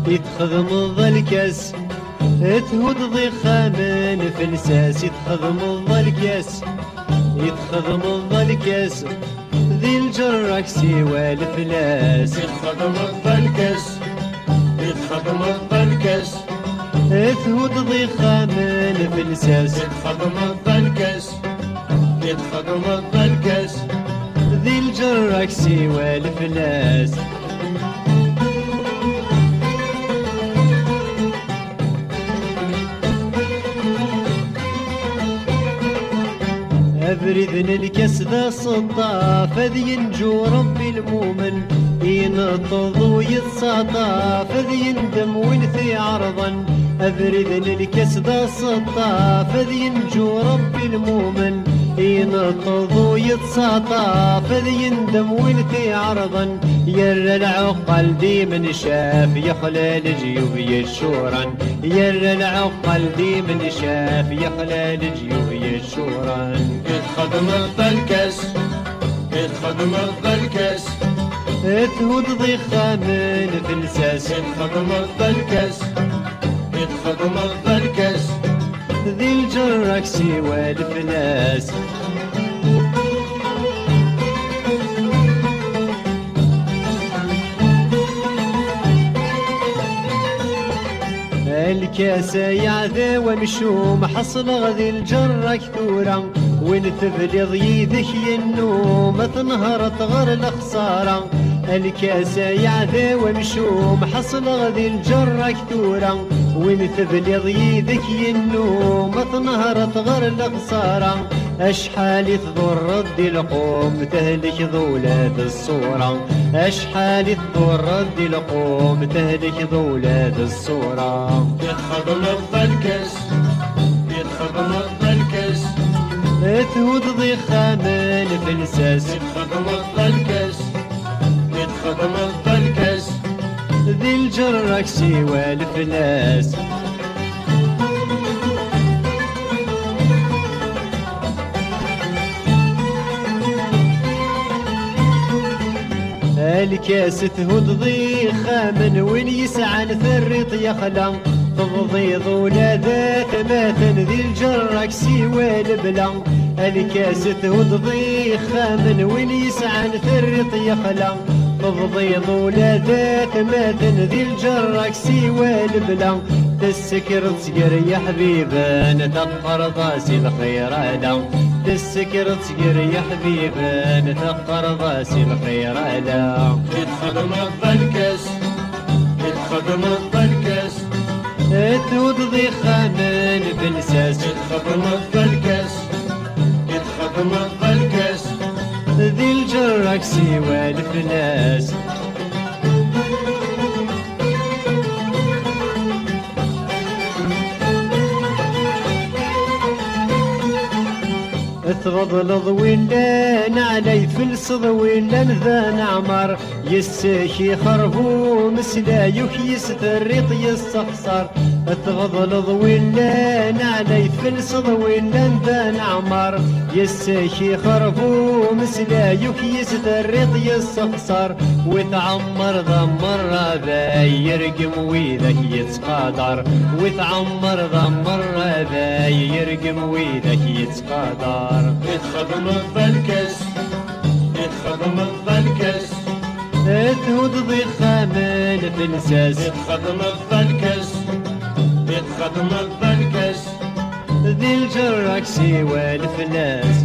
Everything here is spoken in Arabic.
يتخدم الكاس تهود ضيخة من فلساس يتخدم الكاس يتخدم الكاس ذي الجرك سوى الفلاس يتخدم الكاس يتخدم الكاس تهود ضيخة من فلساس يتخدم الكاس يتخدم الكاس ذي الجرك سوى الفلاس أبردن الكاس ذا صداف ذي ينجو ربي المؤمن ينطض ويتصاطاف ذي يندم وينثي عرضا أبردن الكاس ذا صداف ذي ينجو ربي المؤمن ينطض ويتصاطاف ذي يندم وينثي عرضا ير العقل دي من شاف يخلى الجيوب يشورا ير العقل دي من شاف يخلى الجيوب يشورا يتخدم الكاس يتخدم الكاس تهود ضيخة من فلساس يتخدم الكاس يتخدم الكاس ذي الجرك سوى الفلاس الكاس يعذى ومشوم حصل غذي الجرك ثورة وين تبلض يدك النوم تنهر تغر الخسارة الكاس يعذى ومشوم حصل غذي الجرك ثورة وين تبلض يدك النوم تنهر تغر الخسارة أشحال تضر ردي القوم تهلك ذولاد الصورة أشحال تضر ردي القوم تهلك ذولاد الصورة يتخدم الكاس يتخدم الكاس تهود ضيخة من فلساس يتخدم الكاس يتخدم الكاس ذي الجرك سوى الفلاس الكاس تهود ضيخة من وين يسعى الثريط يخلى تضيض ولادات ماتن ذي الجرك سوى البلا الكاس تهود ضيخة من وين يسعى الثريط يخلى تضيض ولادات ماتن ذي الجرك سوى البلا تسكر تصقر يا حبيبا نتقر ضاسي الخير لا تسكر تصقر يا حبيبا نتقر ضاسي الخير لا يتخدم الكاس يتخدم الكاس تهود ضيخة من فلساس يتخدم الكاس يتخدم الكاس ذي الجرك سوى الفلاس تغضلض ولا نعلي فلسض ولا نذا نعمر يسكي خربو مسلايك يستريط يستخسر تغضلض ولا نعلي فلسض ولا نذا نعمر يسكي خربو مسلايك يستريط يستخسر وتعمر ضمر ذا يرقم ويذك يتقادر وتعمر ضمر ذا يرقم ويذك يتقادر يتخدم الكاس يتخدم الكاس تهود ضيخة من فلساس يتخدم الكاس يتخدم الكاس ذي الجرك سوى الفلاس